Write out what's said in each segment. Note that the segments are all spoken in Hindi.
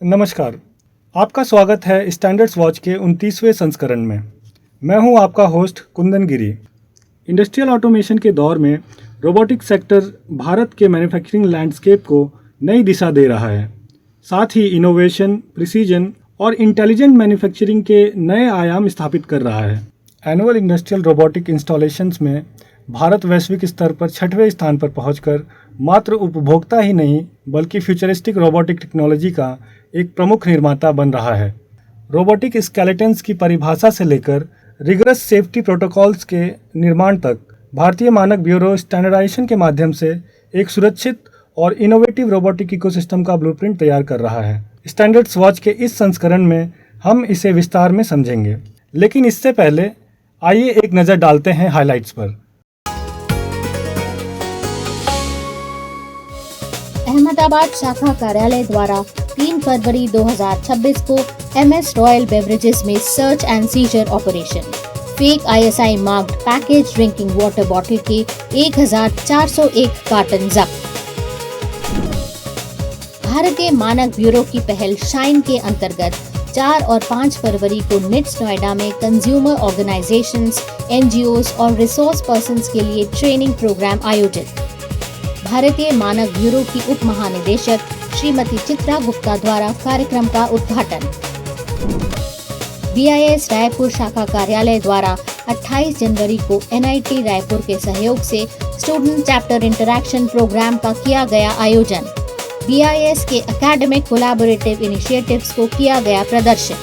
नमस्कार, आपका स्वागत है स्टैंडर्ड्स वॉच के 29वें संस्करण में। मैं हूं आपका होस्ट कुंदन गिरी। इंडस्ट्रियल ऑटोमेशन के दौर में रोबोटिक सेक्टर भारत के मैन्युफैक्चरिंग लैंडस्केप को नई दिशा दे रहा है। साथ ही इनोवेशन, प्रिसीजन और इंटेलिजेंट मैन्युफैक्चरिंग के नए आयाम स्थापित कर रहा है। एनुअल इंडस्ट्रियल रोबोटिक इंस्टॉलेशंस में भारत वैश्विक स्तर पर 6वें स्थान पर पहुंचकर मात्र उपभोक्ता ही नहीं बल्कि फ्यूचरिस्टिक रोबोटिक टेक्नोलॉजी का एक प्रमुख निर्माता बन रहा है। रोबोटिक स्केलेटन्स की परिभाषा से लेकर रिगरस सेफ्टी प्रोटोकॉल्स के निर्माण तक भारतीय मानक ब्यूरो स्टैंडर्डाइजेशन के माध्यम से एक सुरक्षित और इनोवेटिव रोबोटिक इकोसिस्टम का ब्लूप्रिंट तैयार कर रहा है। स्टैंडर्ड्स वॉच के इस संस्करण में हम इसे विस्तार में समझेंगे, लेकिन इससे पहले आइए एक नज़र डालते हैं हाइलाइट्स पर। अहमदाबाद शाखा कार्यालय द्वारा 3 फरवरी 2026 को MS रॉयल बेवरेजेस में search and seizure operation, fake ISI marked package drinking water bottle के 1401 कार्टन जब्त। भारतीय मानक ब्यूरो की पहल शाइन के अंतर्गत 4 और 5 फरवरी को निट्स नोएडा में कंज्यूमर ऑर्गेनाइजेशंस, NGOs और रिसोर्स पर्संस के लिए ट्रेनिंग प्रोग्राम आयोजित। भारतीय मानक ब्यूरो की उप महानिदेशक श्रीमती चित्रा गुप्ता द्वारा कार्यक्रम का उद्घाटन। BIS रायपुर शाखा कार्यालय द्वारा 28 जनवरी को NIT रायपुर के सहयोग से स्टूडेंट चैप्टर इंटरैक्शन प्रोग्राम का किया गया आयोजन। BIS के एकेडमिक कोलैबोरेटिव इनिशिएटिव्स को किया गया प्रदर्शित।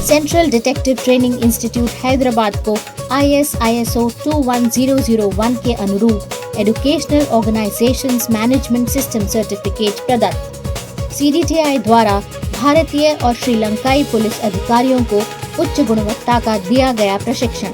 Central detective training institute Hyderabad को ISO 21001 के अनुरूप educational organisations management system certificate प्रदत्त। CDTI द्वारा भारतीय और श्रीलंकाई पुलिस अधिकारियों को उच्च गुणवत्ता का दिया गया प्रशिक्षण।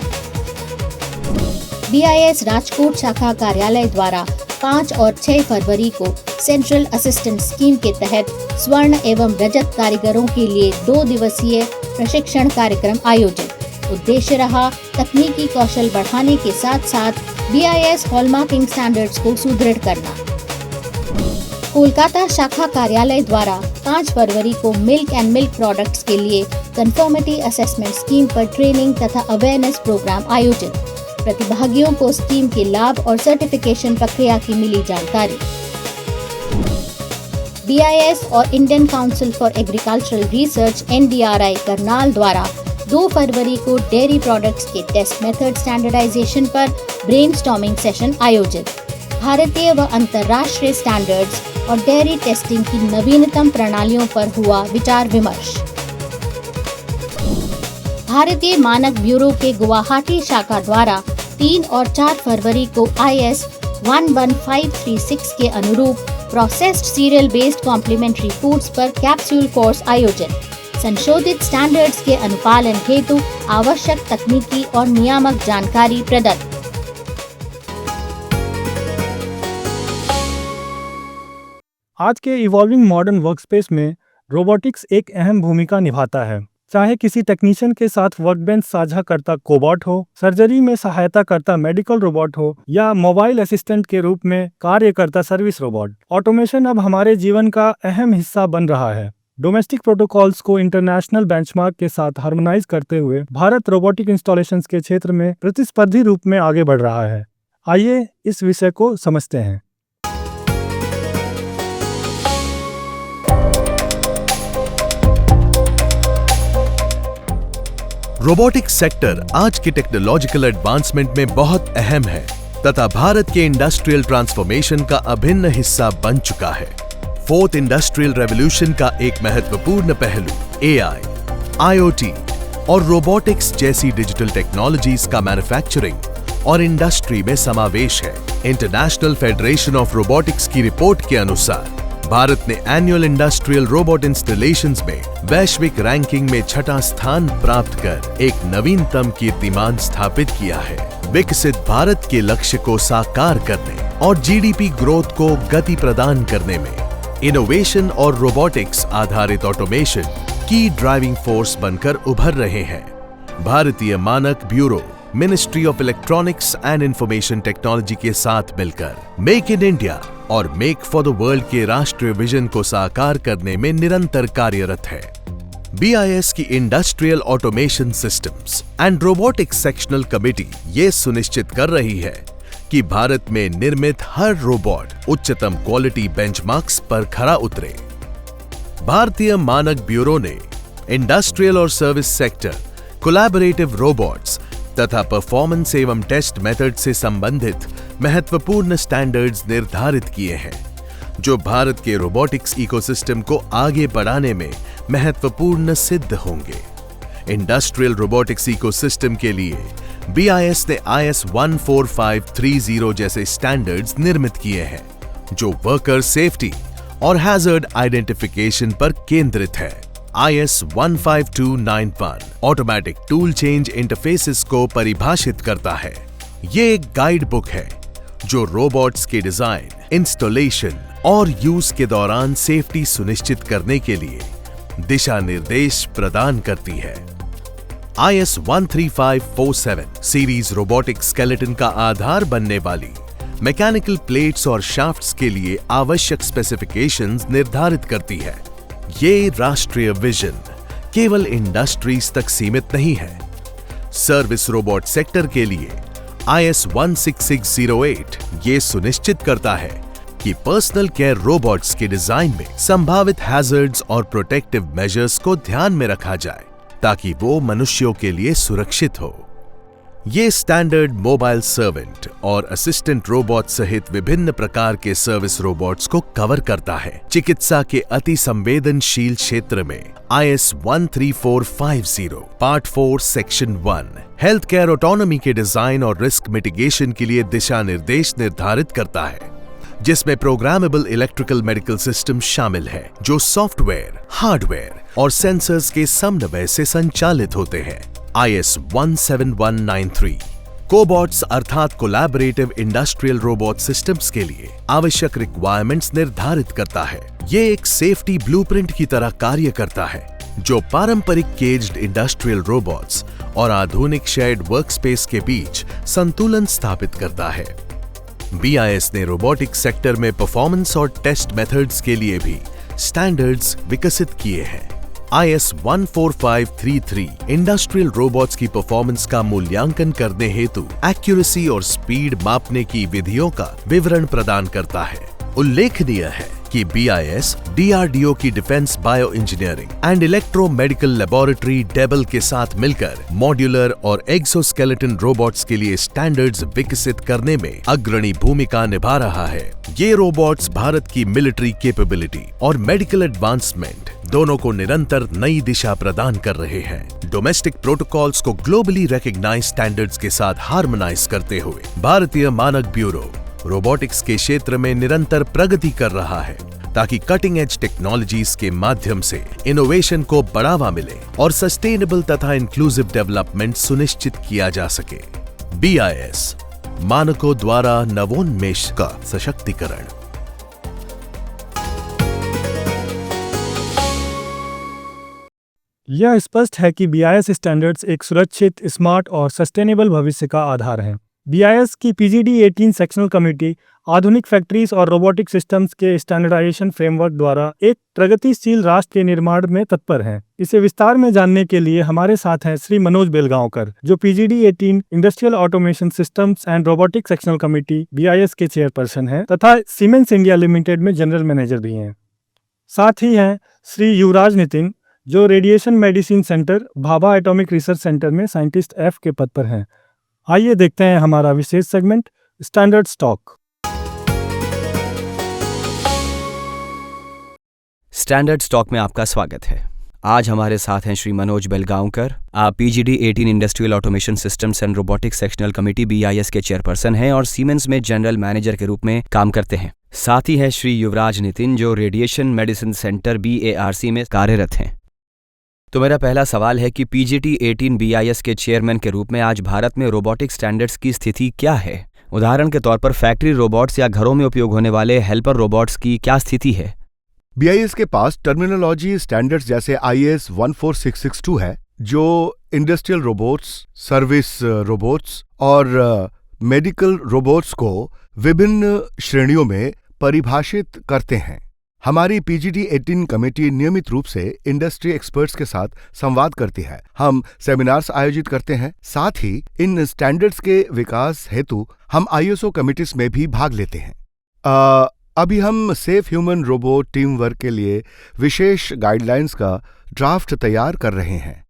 BIS राजकोट शाखा कार्यालय द्वारा 5 और 6 फरवरी को सेंट्रल असिस्टेंट स्कीम के तहत स्वर्ण एवं रजत कारीगरों के लिए 2 दिवसीय प्रशिक्षण कार्यक्रम आयोजित। उद्देश्य रहा तकनीकी कौशल बढ़ाने के साथ साथ BIS हॉलमार्किंग स्टैंडर्ड्स को सुदृढ़ करना। कोलकाता शाखा कार्यालय द्वारा 5 फरवरी को मिल्क एंड मिल्क प्रोडक्ट्स के लिए कंफर्मिटी असेसमेंट स्कीम पर ट्रेनिंग तथा अवेयरनेस प्रोग्राम आयोजित। प्रतिभागियों को स्कीम के लाभ और सर्टिफिकेशन प्रक्रिया की मिली जानकारी। BIS और Indian council for agricultural research NDRI Karnal द्वारा 2 फरवरी को डेयरी प्रोडक्ट्स के टेस्ट मेथड स्टैंडर्डाइजेशन पर ब्रेनस्टॉर्मिंग सेशन आयोजित। भारतीय व अंतर्राष्ट्रीय स्टैंडर्ड्स और डेयरी टेस्टिंग की नवीनतम प्रणालियों पर हुआ विचार विमर्श। भारतीय मानक ब्यूरो के गुवाहाटी शाखा द्वारा 3 और 4 फरवरी को IS 11536 के अनुरूप processed cereal based complementary foods पर कैप्सूल कोर्स आयोजित। संशोधित स्टैंडर्ड्स के अनुपालन हेतु आवश्यक तकनीकी और नियामक जानकारी प्रदत्त। आज के इवॉल्विंग मॉडर्न वर्कस्पेस में रोबोटिक्स एक अहम भूमिका निभाता है। चाहे किसी टेक्नीशियन के साथ वर्कबेंच साझा करता कोबॉट हो, सर्जरी में सहायता करता मेडिकल रोबोट हो या मोबाइल असिस्टेंट के रूप में कार्य करता सर्विस रोबोट, ऑटोमेशन अब हमारे जीवन का अहम हिस्सा बन रहा है। डोमेस्टिक प्रोटोकॉल्स को इंटरनेशनल बेंचमार्क के साथ हार्मोनाइज करते हुए भारत रोबोटिक इंस्टॉलेशंस के क्षेत्र में प्रतिस्पर्धी रूप में आगे बढ़ रहा है। आइए इस विषय को समझते हैं। रोबोटिक सेक्टर आज के टेक्नोलॉजिकल एडवांसमेंट में बहुत अहम है तथा भारत के इंडस्ट्रियल ट्रांसफॉर्मेशन का अभिन्न हिस्सा बन चुका है। फोर्थ इंडस्ट्रियल रेवोल्यूशन का एक महत्वपूर्ण पहलू AI, IoT और रोबोटिक्स जैसी डिजिटल टेक्नोलॉजीज का मैन्युफैक्चरिंग और इंडस्ट्री में समावेश है। इंटरनेशनल फेडरेशन ऑफ रोबोटिक्स की रिपोर्ट के अनुसार भारत ने एनुअल इंडस्ट्रियल रोबोट इंस्टॉलेशंस में वैश्विक रैंकिंग में 6वां स्थान प्राप्त कर एक नवीनतम कीर्तिमान स्थापित किया है। विकसित भारत के लक्ष्य को साकार करने और GDP ग्रोथ को गति प्रदान करने में इनोवेशन और रोबोटिक्स आधारित ऑटोमेशन की ड्राइविंग फोर्स बनकर उभर रहे हैं। भारतीय मानक bureau ministry of electronics and information technology के साथ मिलकर मेक इन इंडिया और मेक फॉर द वर्ल्ड के राष्ट्रीय विजन को साकार करने में निरंतर कार्यरत है। BIS की industrial automation systems and robotics sectional committee ये सुनिश्चित कर रही है कि भारत में निर्मित हर रोबोट उच्चतम क्वालिटी बेंचमार्क्स पर खरा उतरे। भारतीय मानक ब्यूरो ने इंडस्ट्रियल और सर्विस सेक्टर, कोलैबोरेटिव रोबोट्स तथा परफॉर्मेंस एवं टेस्ट मेथड से संबंधित महत्वपूर्ण स्टैंडर्ड्स निर्धारित किए हैं, जो भारत के रोबोटिक्स इकोसिस्टम को आगे बढ़ाने में महत्वपूर्ण सिद्ध होंगे। इंडस्ट्रियल रोबोटिक्स इकोसिस्टम के लिए BIS ने IS 14530 जैसे स्टैंडर्ड्स निर्मित किए हैं, जो वर्कर सेफ्टी और हैजर्ड आइडेंटिफिकेशन पर केंद्रित है। IS 15291 automatic tool change interfaces को परिभाषित करता है। ये एक गाइड बुक है जो रोबोट्स के डिजाइन, इंस्टॉलेशन और यूज के दौरान सेफ्टी सुनिश्चित करने के लिए दिशा निर्देश प्रदान करती है। IS 13547 सीरीज रोबोटिक स्केलेटन का आधार बनने वाली मैकेनिकल प्लेट्स और शाफ्ट्स के लिए आवश्यक स्पेसिफिकेशंस निर्धारित करती है। ये राष्ट्रीय विजन केवल इंडस्ट्रीज तक सीमित नहीं है। सर्विस रोबोट सेक्टर के लिए IS 16608 ये सुनिश्चित करता है कि पर्सनल केयर रोबोट्स के डिजाइन में संभावित हैजर्ड्स और प्रोटेक्टिव मेजर्स को ध्यान में रखा जाए ताकि वो मनुष्यों के लिए सुरक्षित हो। ये स्टैंडर्ड मोबाइल सर्वेंट और असिस्टेंट रोबोट सहित विभिन्न प्रकार के सर्विस रोबोट्स को कवर करता है। चिकित्सा के अति संवेदनशील क्षेत्र में IS 13450 part 4 section 1 health care autonomy के डिजाइन और रिस्क मिटिगेशन के लिए दिशा निर्देश निर्धारित करता है, जिसमें प्रोग्रामेबल इलेक्ट्रिकल मेडिकल सिस्टम शामिल है, जो सॉफ्टवेयर, हार्डवेयर और सेंसर्स के समन्वय से संचालित होते हैं। IS 17193 कोबॉट्स अर्थात कोलैबोरेटिव इंडस्ट्रियल रोबोट सिस्टम्स के लिए आवश्यक रिक्वायरमेंट्स निर्धारित करता है। ये एक सेफ्टी ब्लूप्रिंट की तरह कार्य करता है, जो पारंपरिक केज्ड इंडस्ट्रियल रोबोट्स और आधुनिक शेयर्ड वर्कस्पेस के बीच संतुलन स्थापित करता है। BIS ने रोबोटिक सेक्टर में परफॉर्मेंस और टेस्ट मेथड्स के लिए भी स्टैंडर्ड्स विकसित किए हैं। IS 14533 इंडस्ट्रियल रोबोट्स की परफॉर्मेंस का मूल्यांकन करने हेतु एक्यूरेसी और स्पीड मापने की विधियों का विवरण प्रदान करता है। उल्लेखनीय है कि BIS DRDO की defence bio engineering and electro medical laboratory devil के साथ मिलकर मॉड्यूलर और एक्सोस्केलेटन रोबोट्स के लिए स्टैंडर्ड्स विकसित करने में अग्रणी भूमिका निभा रहा है। ये रोबोट्स भारत की मिलिट्री कैपेबिलिटी और मेडिकल एडवांसमेंट दोनों को निरंतर नई दिशा प्रदान कर रहे हैं। डोमेस्टिक प्रोटोकॉल्स को ग्लोबली रिकॉग्नाइज्ड स्टैंडर्ड्स के साथ हार्मोनाइज करते हुए भारतीय मानक ब्यूरो रोबोटिक्स के क्षेत्र में निरंतर प्रगति कर रहा है, ताकि कटिंग एज टेक्नोलॉजीज के माध्यम से इनोवेशन को बढ़ावा मिले और सस्टेनेबल तथा इंक्लूसिव डेवलपमेंट सुनिश्चित किया जा सके। BIS मानकों द्वारा नवोन्मेष का सशक्तिकरण। यह स्पष्ट है कि BIS स्टैंडर्ड्स एक सुरक्षित, स्मार्ट और सस्टेनेबल भविष्य का आधार हैं। BIS की PGD 18 सेक्शनल कमेटी आधुनिक फैक्ट्रीज और रोबोटिक सिस्टम्स के स्टैंडर्डाइजेशन फ्रेमवर्क द्वारा एक प्रगतिशील राष्ट्र के निर्माण में तत्पर है। इसे विस्तार में जानने के लिए हमारे साथ हैं श्री मनोज बेलगांवकर, जो PGD 18 industrial automation systems and robotic sectional committee BIS के चेयरपर्सन हैं तथा सीमेंस इंडिया लिमिटेड में जनरल मैनेजर भी हैं। साथ ही हैं श्री युवराज नितिन, जो radiation medicine centre Bhabha atomic research centre में साइंटिस्ट F के पद पर हैं। आइए देखते हैं हमारा विशेष segment standard stock. Standard stock में आपका स्वागत है। आज हमारे साथ हैं श्री मनोज बेलगांवकर। आप PGD 18 industrial automation systems and robotics sectional committee BIS के चेयरपर्सन हैं और सीमेंस में जनरल मैनेजर के रूप में काम करते हैं। साथ ही है श्री युवराज नितिन, जो रेडिएशन मेडिसिन सेंटर BARC में कार्यरत हैं। तो मेरा पहला सवाल है कि PGD 18 BIS के चेयरमैन के रूप में आज भारत में रोबोटिक स्टैंडर्ड्स की स्थिति क्या है? उदाहरण के तौर पर फैक्ट्री रोबोट्स या घरों में उपयोग होने वाले हेल्पर रोबोट्स की क्या स्थिति है? BIS के पास टर्मिनोलॉजी स्टैंडर्ड्स जैसे IS 14662 है, जो इंडस्ट्रियल रोबोट्स, सर्विस रोबोट्स और मेडिकल रोबोट्स को विभिन्न श्रेणियों में परिभाषित करते हैं। हमारी PGD 18 कमेटी नियमित रूप से इंडस्ट्री एक्सपर्ट्स के साथ संवाद करती है। हम सेमिनार्स आयोजित करते हैं। साथ ही इन स्टैंडर्ड्स के विकास हेतु हम ISO कमिटीज में भी भाग लेते हैं। अभी हम safe human robot team work के लिए विशेष गाइडलाइंस का ड्राफ्ट तैयार कर रहे हैं।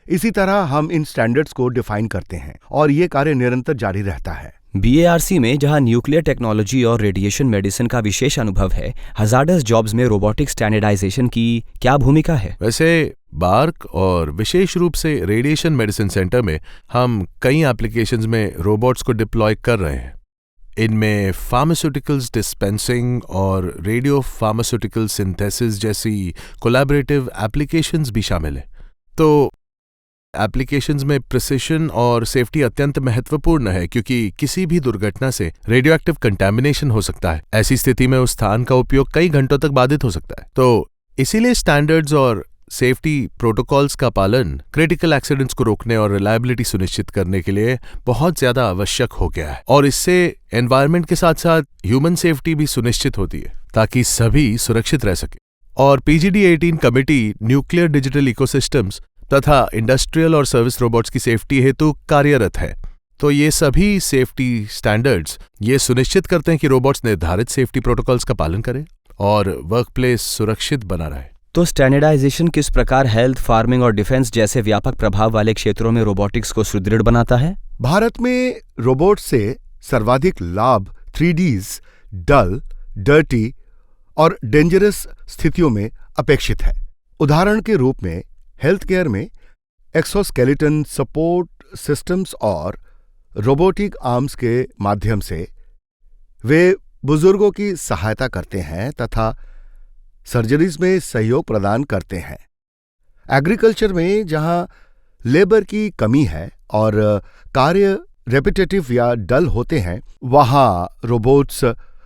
इसी तरह हम इन स्टैंडर्ड्स को डिफाइन करते हैं और ये कार्य निरंतर जारी रहता है। BARC में जहां न्यूक्लियर टेक्नोलॉजी और रेडिएशन मेडिसिन का विशेष अनुभव है, हजार्डस जॉब्स में रोबोटिक स्टैंडर्डाइजेशन की क्या भूमिका है? वैसे बार्क और विशेष रूप से रेडिएशन मेडिसिन सेंटर में हम कई एप्लीकेशंस में रोबोट्स को डिप्लॉय कर रहे हैं। इनमें फार्मास्यूटिकल्स डिस्पेंसिंग और रेडियो फार्मास्यूटिकल सिंथेसिस जैसी कोलैबोरेटिव एप्लीकेशंस भी शामिल हैं। तो एप्लीकेशंस में प्रिसिशन और सेफ्टी अत्यंत महत्वपूर्ण है, क्योंकि किसी भी दुर्घटना से रेडियो एक्टिव कंटैमिनेशन हो सकता है। ऐसी स्थिति में उस स्थान का उपयोग कई घंटों तक बाधित हो सकता है। तो इसीलिए स्टैंडर्ड्स और सेफ्टी प्रोटोकॉल्स का पालन क्रिटिकल एक्सीडेंट्स को रोकने और रिलायबिलिटी सुनिश्चित करने के लिए बहुत ज्यादा आवश्यक हो गया है। और इससे एनवायरनमेंट के साथ साथ ह्यूमन सेफ्टी भी सुनिश्चित होती है, ताकि सभी सुरक्षित रह सके। और PGD 18 committee nuclear digital ecosystems तथा इंडस्ट्रियल और सर्विस रोबोट्स की सेफ्टी हेतु कार्यरत है। तो ये सभी सेफ्टी स्टैंडर्ड्स ये सुनिश्चित करते हैं कि रोबोट्स निर्धारित सेफ्टी प्रोटोकॉल्स का पालन करें और वर्कप्लेस सुरक्षित बना रहे। तो स्टैंडर्डाइजेशन किस प्रकार हेल्थ, फार्मिंग और डिफेंस जैसे व्यापक प्रभाव वाले क्षेत्रों में रोबोटिक्स को सुदृढ़ बनाता है? भारत में रोबोट से सर्वाधिक लाभ 3Ds, डल, डर्टी और डेंजरस स्थितियों में अपेक्षित है। उदाहरण के रूप में हेल्थ केयर में एक्सोस्केलेटन सपोर्ट सिस्टम्स और रोबोटिक आर्म्स के माध्यम से वे बुजुर्गों की सहायता करते हैं तथा सर्जरीज में सहयोग प्रदान करते हैं। एग्रीकल्चर में जहां लेबर की कमी है और कार्य रेपिटेटिव या डल होते हैं, वहां रोबोट्स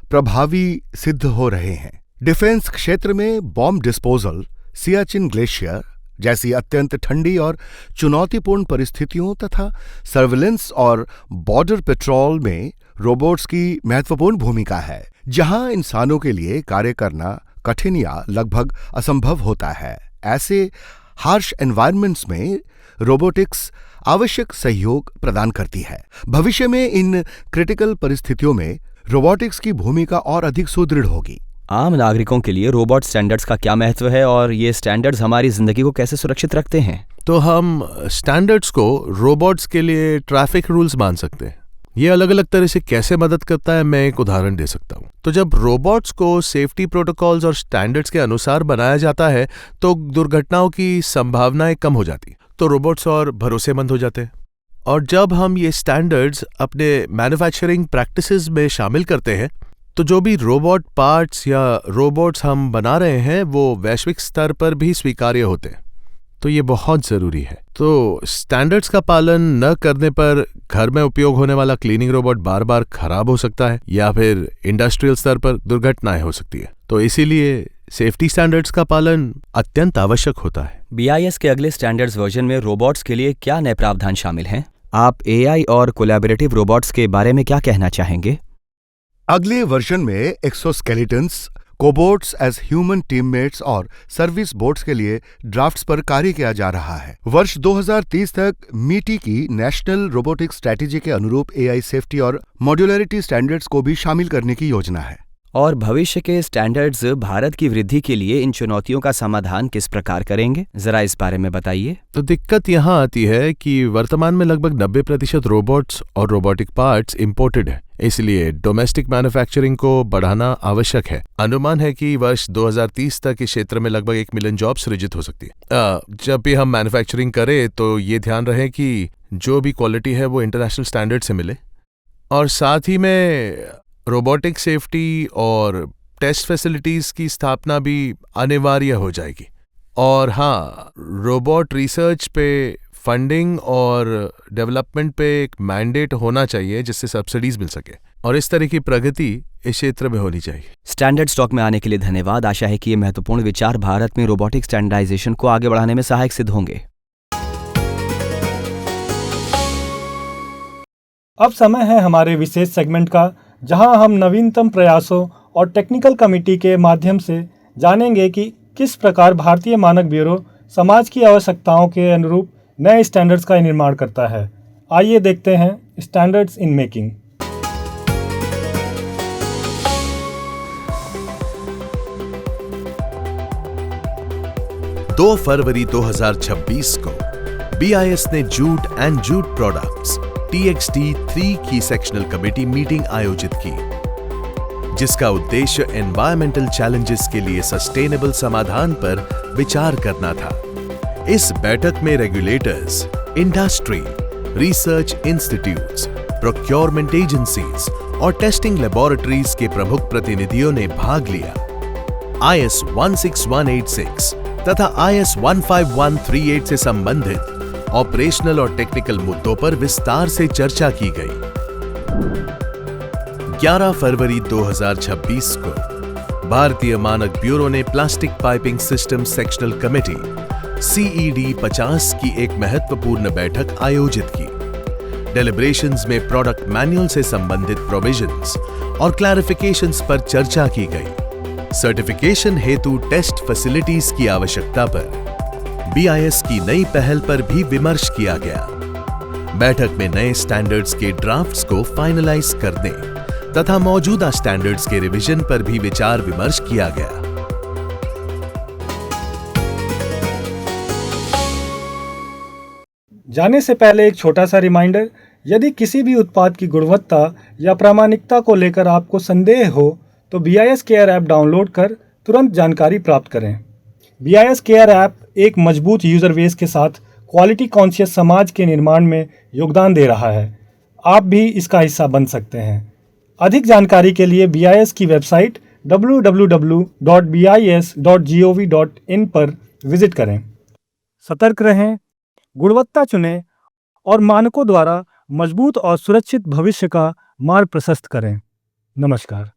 प्रभावी सिद्ध हो रहे हैं। डिफेंस क्षेत्र में बॉम्ब डिस्पोजल, सियाचिन ग्लेशियर जैसी अत्यंत ठंडी और चुनौतीपूर्ण परिस्थितियों तथा सर्विलेंस और बॉर्डर पेट्रोल में रोबोट्स की महत्वपूर्ण भूमिका है, जहां इंसानों के लिए कार्य करना कठिन या लगभग असंभव होता है। ऐसे हार्श एनवायरनमेंट्स में रोबोटिक्स आवश्यक सहयोग प्रदान करती है। भविष्य में इन क्रिटिकल परिस्थितियों में रोबोटिक्स की भूमिका और अधिक सुदृढ़ होगी। आम नागरिकों के लिए रोबोट स्टैंडर्ड्स का क्या महत्व है और ये स्टैंडर्ड्स हमारी जिंदगी को कैसे सुरक्षित रखते हैं? तो हम स्टैंडर्ड्स को रोबोट्स के लिए ट्रैफिक रूल्स मान सकते हैं। ये अलग अलग तरह से कैसे मदद करता है, मैं एक उदाहरण दे सकता हूँ। तो जब रोबोट्स को सेफ्टी प्रोटोकॉल्स और स्टैंडर्ड्स के अनुसार बनाया जाता है, तो दुर्घटनाओं की संभावनाएं कम हो जाती, तो रोबोट्स और भरोसेमंद हो जाते हैं। और जब हम ये स्टैंडर्ड्स अपने मैन्युफैक्चरिंग प्रैक्टिसेस में शामिल करते हैं, तो जो भी रोबोट पार्ट्स या रोबोट्स हम बना रहे हैं वो वैश्विक स्तर पर भी स्वीकार्य होते हैं। तो ये बहुत ज़रूरी है। तो स्टैंडर्ड्स का पालन न करने पर घर में उपयोग होने वाला क्लीनिंग रोबोट बार बार खराब हो सकता है या फिर इंडस्ट्रियल स्तर पर दुर्घटनाएं हो सकती है। तो इसीलिए सेफ्टी स्टैंडर्ड्स का पालन अत्यंत आवश्यक होता है। BIS के अगले स्टैंडर्ड्स वर्जन में रोबोट्स के लिए क्या नए प्रावधान शामिल हैं? आप AI और कोलैबोरेटिव रोबोट्स के बारे में क्या कहना चाहेंगे? अगले वर्जन में exoskeletons, cobots as human teammates और सर्विस बोट्स के लिए ड्राफ्ट्स पर कार्य किया जा रहा है। वर्ष 2030 तक मीटी की नेशनल रोबोटिक स्ट्रैटेजी के अनुरूप AI सेफ्टी और मॉड्यूलरिटी स्टैंडर्ड्स को भी शामिल करने की योजना है। और भविष्य के स्टैंडर्ड्स भारत की वृद्धि के लिए इन चुनौतियों का समाधान किस प्रकार करेंगे, जरा इस बारे में बताइए। तो दिक्कत यहाँ आती है कि वर्तमान में लगभग 90% रोबोट्स और रोबोटिक पार्ट्स इंपोर्टेड है, इसलिए डोमेस्टिक मैन्युफैक्चरिंग को बढ़ाना आवश्यक है। अनुमान है कि वर्ष 2030 तक इस क्षेत्र में लगभग 1 मिलियन जॉब सृजित हो सकती है। जब भी हम मैन्युफैक्चरिंग करें तो ये ध्यान रहे कि जो भी क्वालिटी है वो इंटरनेशनल स्टैंडर्ड से मिले, और साथ ही में रोबोटिक सेफ्टी और टेस्ट फैसिलिटीज़ की स्थापना भी अनिवार्य हो जाएगी। और हाँ, रोबोट रिसर्च पे फंडिंग और डेवलपमेंट पे एक मैंडेट होना चाहिए जिससे सब्सिडीज मिल सके, और इस तरह की प्रगति इस क्षेत्र में होनी चाहिए। स्टैंडर्ड स्टॉक में आने के लिए धन्यवाद। आशा है कि ये महत्वपूर्ण विचार भारत में रोबोटिक स्टैंडर्डाइजेशन को आगे बढ़ाने में सहायक सिद्ध होंगे। अब समय है हमारे विशेष सेगमेंट का, जहां हम नवीनतम प्रयासों और टेक्निकल कमेटी के माध्यम से जानेंगे कि किस प्रकार भारतीय मानक ब्यूरो समाज की आवश्यकताओं के अनुरूप नए स्टैंडर्ड्स का निर्माण करता है। आइए देखते हैं स्टैंडर्ड्स इन मेकिंग। दो फरवरी 2026 को BIS ने jute and jute products TXT3 की सेक्शनल कमेटी मीटिंग आयोजित की, जिसका उद्देश्य एनवायरमेंटल चैलेंजेस के लिए सस्टेनेबल समाधान पर विचार करना था। इस बैठक में regulators, industry, research institutes, procurement agencies और टेस्टिंग लेबोरेटरीज के प्रमुख प्रतिनिधियों ने भाग लिया। IS 16186 तथा IS 15138 से संबंधित ऑपरेशनल और टेक्निकल मुद्दों पर विस्तार से चर्चा की गई। 11 फरवरी 2026 को भारतीय मानक ब्यूरो ने plastic piping system sectional committee CED 50 की एक महत्वपूर्ण बैठक आयोजित की। डेलिब्रेशंस में प्रोडक्ट मैनुअल से संबंधित प्रोविजंस और क्लैरिफिकेशंस पर चर्चा की गई। सर्टिफिकेशन हेतु टेस्ट फैसिलिटीज की आवश्यकता पर BIS की नई पहल पर भी विमर्श किया गया। बैठक में नए स्टैंडर्ड्स के ड्राफ्ट्स को फाइनलाइज करने तथा मौजूदा स्टैंडर्ड्स के रिवीजन पर भी विचार विमर्श किया गया। जाने से पहले एक छोटा सा रिमाइंडर, यदि किसी भी उत्पाद की गुणवत्ता या प्रामाणिकता को लेकर आपको संदेह हो तो BIS केयर ऐप डाउनलोड कर तुरंत जानकारी प्राप्त करें। BIS केयर ऐप एक मजबूत यूजर बेस के साथ क्वालिटी कॉन्शियस समाज के निर्माण में योगदान दे रहा है। आप भी इसका हिस्सा बन सकते हैं। अधिक जानकारी के लिए BIS की वेबसाइट www.bis.gov.in पर विजिट करें। सतर्क रहें, गुणवत्ता चुनें और मानकों द्वारा मजबूत और सुरक्षित भविष्य का मार्ग प्रशस्त करें। नमस्कार।